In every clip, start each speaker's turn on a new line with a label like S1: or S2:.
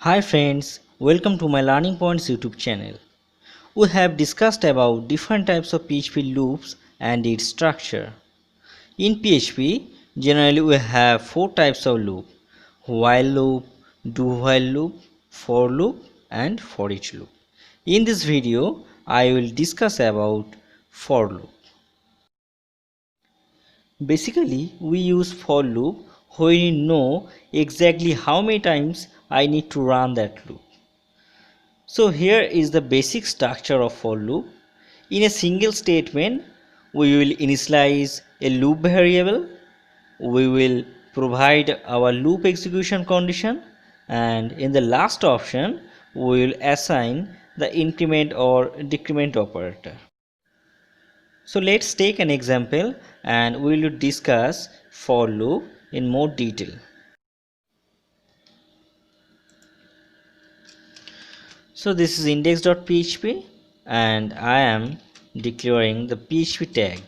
S1: Hi friends, welcome to my Learning Points YouTube channel. We have discussed about different types of PHP loops and its structure. In PHP, generally we have four types of loop: while loop, do while loop, for loop and for each loop. In this video, I will discuss about for loop. Basically, we use for loop when we know exactly how many times I need to run that loop. So here is the basic structure of for loop. In a single statement, we will initialize a loop variable, we will provide our loop execution condition, and in the last option, we will assign the increment or decrement operator. So let's take an example and we will discuss for loop in more detail. So this is index.php and I am declaring the PHP tag.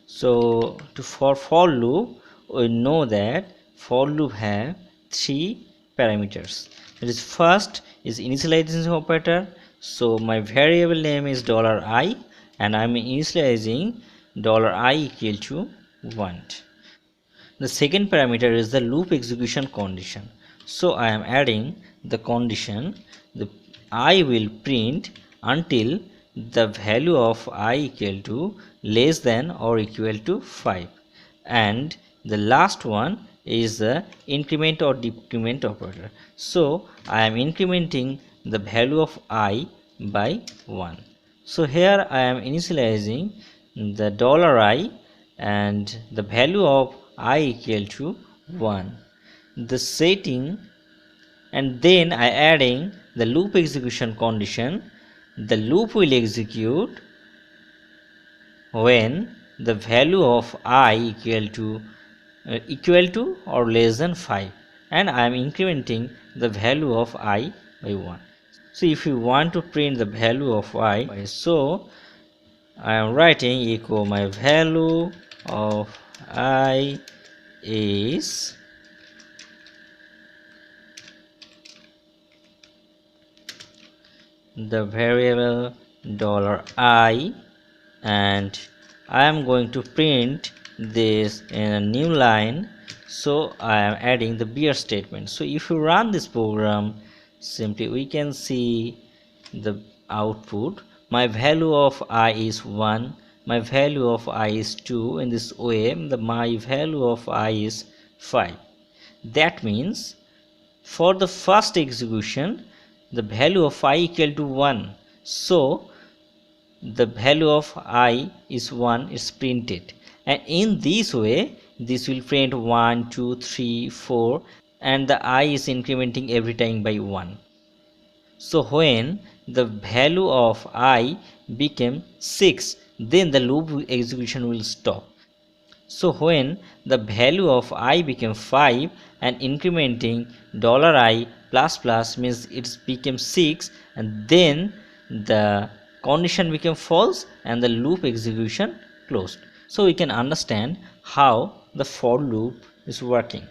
S1: So for loop, we know that for loop have three parameters. That is, first is initialization operator. So my variable name is $I and I am initializing $I equal to 1. The second parameter is the loop execution condition. So I am adding the condition the I will print until the value of I equal to less than or equal to 5, and the last one is the increment or decrement operator. So I am incrementing the value of I by 1. So here I am initializing the $I and the value of I equal to 1, the setting, and then I adding the loop execution condition. The loop will execute when the value of I equal to or less than 5, and I am incrementing the value of I by 1. So if you want to print the value of I, so I am writing echo my value of I is the variable $I, and I am going to print this in a new line. So I am adding the beer statement. So if you run this program, simply we can see the output. My value of I is 1, my value of I is 2. In this way, my value of I is 5. That means for the first execution, the value of I equal to 1. So the value of I is 1 is printed, and in this way this will print 1, 2, 3, 4, and the I is incrementing every time by 1. So when the value of I became 6, then the loop execution will stop. So when the value of I became 5 and incrementing $I plus plus means it became 6, and then the condition became false and the loop execution closed. So we can understand how the for loop is working.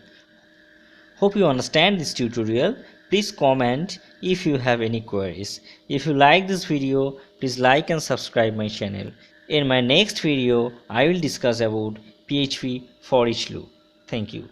S1: Hope you understand this tutorial. Please comment if you have any queries. If you like this video, please like and subscribe my channel. In my next video, I will discuss about PHP for each loop. Thank you.